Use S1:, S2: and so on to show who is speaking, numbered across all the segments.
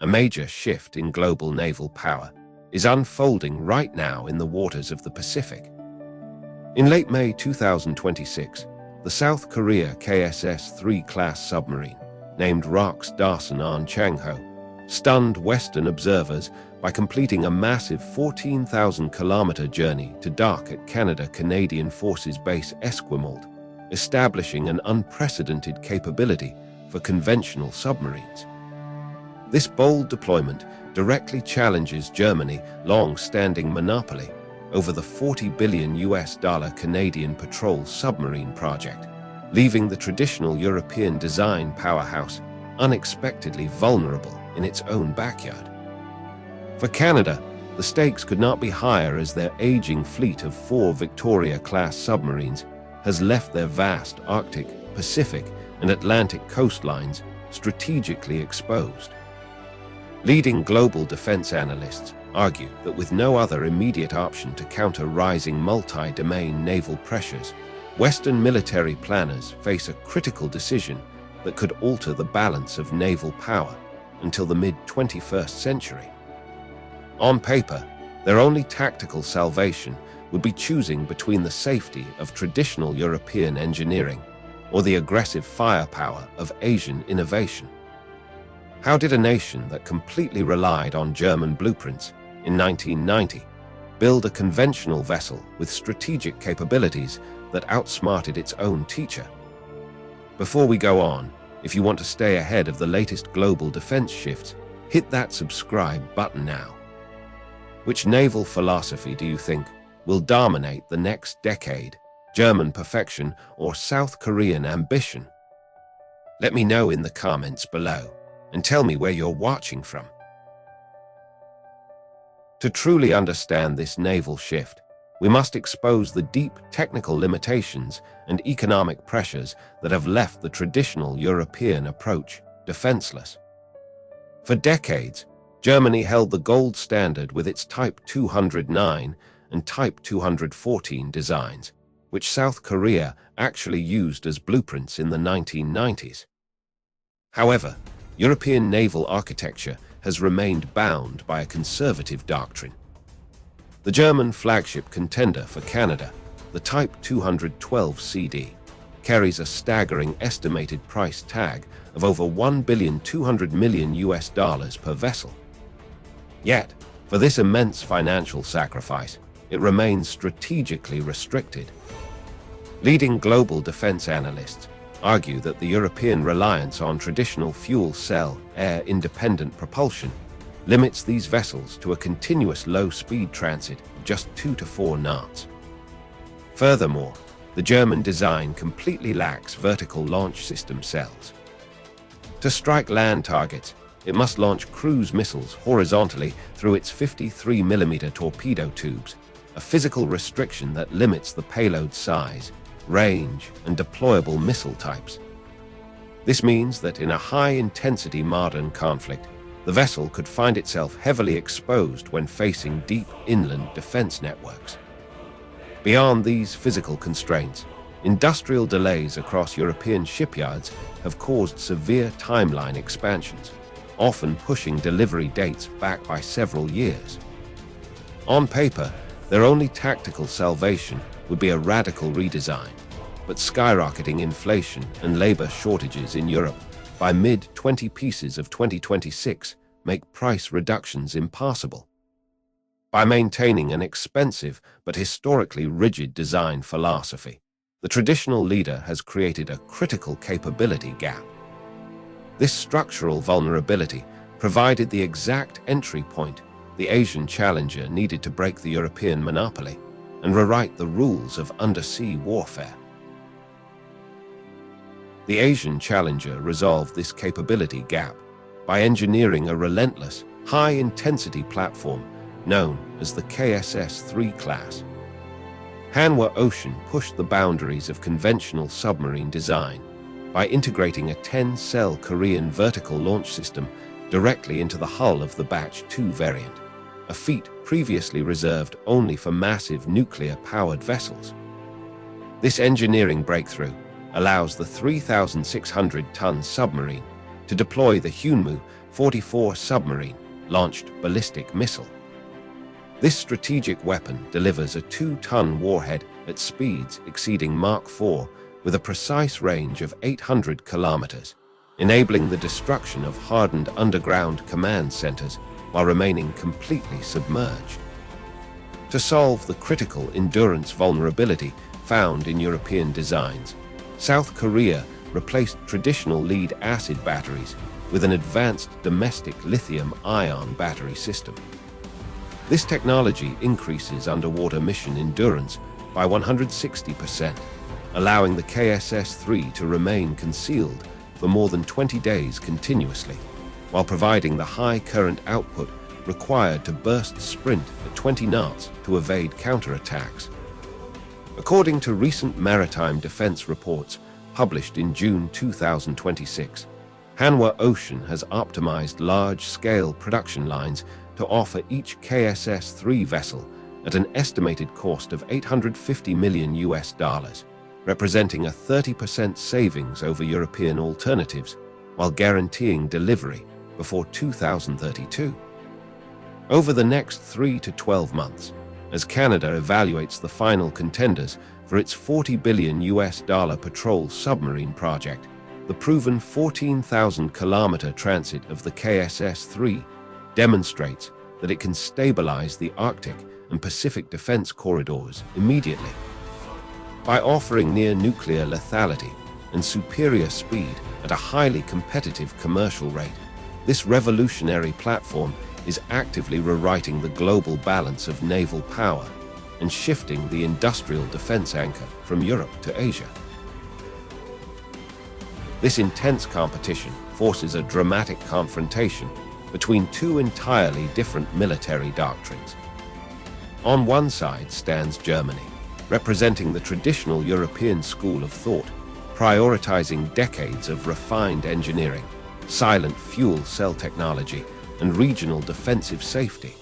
S1: major shift in global naval power is unfolding right now in the waters of the Pacific. In late May 2026, the South Korea KSS-III class submarine, named Rox Dasan Chang-ho, stunned Western observers by completing a massive 14,000-kilometer journey to dock at Canadian Forces Base Esquimalt, establishing an unprecedented capability for conventional submarines. This bold deployment directly challenges Germany's long-standing monopoly over the $40 billion Canadian patrol submarine project, leaving the traditional European design powerhouse unexpectedly vulnerable in its own backyard. For Canada, the stakes could not be higher as their aging fleet of 4 Victoria-class submarines has left their vast Arctic, Pacific, and Atlantic coastlines strategically exposed. Leading global defense analysts argue that with no other immediate option to counter rising multi-domain naval pressures, Western military planners face a critical decision that could alter the balance of naval power until the mid-21st century. On paper, their only tactical salvation would be choosing between the safety of traditional European engineering or the aggressive firepower of Asian innovation. How did a nation that completely relied on German blueprints in 1990 build a conventional vessel with strategic capabilities that outsmarted its own teacher? Before we go on, if you want to stay ahead of the latest global defense shifts, hit that subscribe button now. Which naval philosophy do you think will dominate the next decade? German perfection or South Korean ambition? Let me know in the comments below and tell me where you're watching from. To truly understand this naval shift, we must expose the deep technical limitations and economic pressures that have left the traditional European approach defenseless. For decades, Germany held the gold standard with its Type 209 and Type 214 designs, which South Korea actually used as blueprints in the 1990s. However, European naval architecture has remained bound by a conservative doctrine. The German flagship contender for Canada, the Type 212 CD, carries a staggering estimated price tag of over $1.2 billion per vessel. Yet, for this immense financial sacrifice, it remains strategically restricted. Leading global defense analysts argue that the European reliance on traditional fuel cell, air-independent propulsion limits these vessels to a continuous low-speed transit of just 2 to 4 knots. Furthermore, the German design completely lacks vertical launch system cells. To strike land targets, it must launch cruise missiles horizontally through its 53mm torpedo tubes, a physical restriction that limits the payload size, range, and deployable missile types. This means that in a high-intensity modern conflict, the vessel could find itself heavily exposed when facing deep inland defense networks. Beyond these physical constraints, industrial delays across European shipyards have caused severe timeline expansions, often pushing delivery dates back by several years. On paper, their only tactical salvation would be a radical redesign, but skyrocketing inflation and labor shortages in Europe by mid-20 pieces of 2026 make price reductions impossible. By maintaining an expensive but historically rigid design philosophy, the traditional leader has created a critical capability gap. This structural vulnerability provided the exact entry point the Asian challenger needed to break the European monopoly and rewrite the rules of undersea warfare. The Asian challenger resolved this capability gap by engineering a relentless, high-intensity platform known as the KSS-III class. Hanwha Ocean pushed the boundaries of conventional submarine design by integrating a 10-cell Korean vertical launch system directly into the hull of the Batch 2 variant, a feat previously reserved only for massive nuclear-powered vessels. This engineering breakthrough allows the 3,600-ton submarine to deploy the Hyunmoo KSS-44 submarine launched ballistic missile. This strategic weapon delivers a 2-ton warhead at speeds exceeding Mach 4 with a precise range of 800 kilometers, enabling the destruction of hardened underground command centers while remaining completely submerged. To solve the critical endurance vulnerability found in European designs, South Korea replaced traditional lead-acid batteries with an advanced domestic lithium-ion battery system. This technology increases underwater mission endurance by 160%, allowing the KSS-III to remain concealed for more than 20 days continuously, while providing the high current output required to burst sprint at 20 knots to evade counterattacks. According to recent maritime defense reports published in June 2026, Hanwha Ocean has optimized large-scale production lines to offer each KSS-III vessel at an estimated cost of $850 million, representing a 30% savings over European alternatives, while guaranteeing delivery before 2032. Over the next 3 to 12 months, as Canada evaluates the final contenders for its $40 billion patrol submarine project, the proven 14,000-kilometer transit of the KSS-III demonstrates that it can stabilize the Arctic and Pacific defense corridors immediately. By offering near-nuclear lethality and superior speed at a highly competitive commercial rate, this revolutionary platform is actively rewriting the global balance of naval power and shifting the industrial defense anchor from Europe to Asia. This intense competition forces a dramatic confrontation between two entirely different military doctrines. On one side stands Germany, representing the traditional European school of thought, prioritizing decades of refined engineering, silent fuel cell technology, and regional defensive safety.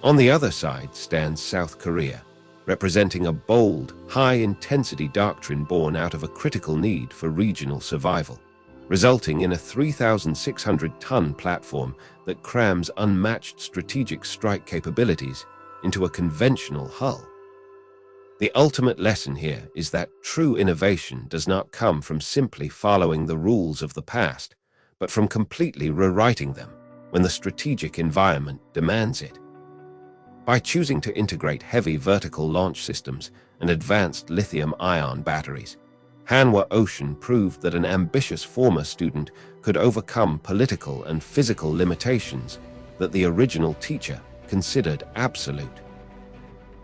S1: On the other side stands South Korea, representing a bold, high-intensity doctrine born out of a critical need for regional survival, resulting in a 3,600-ton platform that crams unmatched strategic strike capabilities into a conventional hull. The ultimate lesson here is that true innovation does not come from simply following the rules of the past, but from completely rewriting them when the strategic environment demands it. By choosing to integrate heavy vertical launch systems and advanced lithium-ion batteries, Hanwha Ocean proved that an ambitious former student could overcome political and physical limitations that the original teacher considered absolute.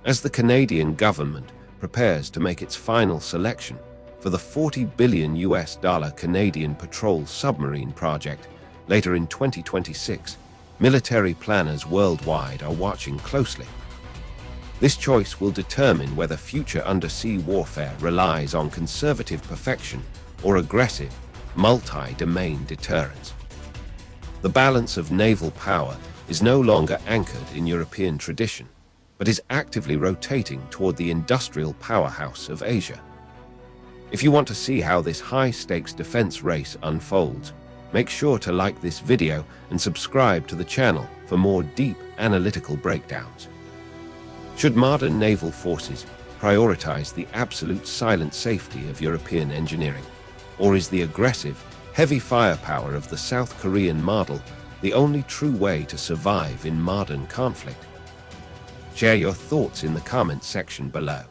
S1: As the Canadian government prepares to make its final selection for the $40 billion Canadian patrol submarine project later in 2026, military planners worldwide are watching closely. This choice will determine whether future undersea warfare relies on conservative perfection or aggressive, multi-domain deterrence. The balance of naval power is no longer anchored in European tradition, but is actively rotating toward the industrial powerhouse of Asia. If you want to see how this high-stakes defense race unfolds, make sure to like this video and subscribe to the channel for more deep analytical breakdowns. Should modern naval forces prioritize the absolute silent safety of European engineering? Or is the aggressive, heavy firepower of the South Korean model the only true way to survive in modern conflict? Share your thoughts in the comments section below.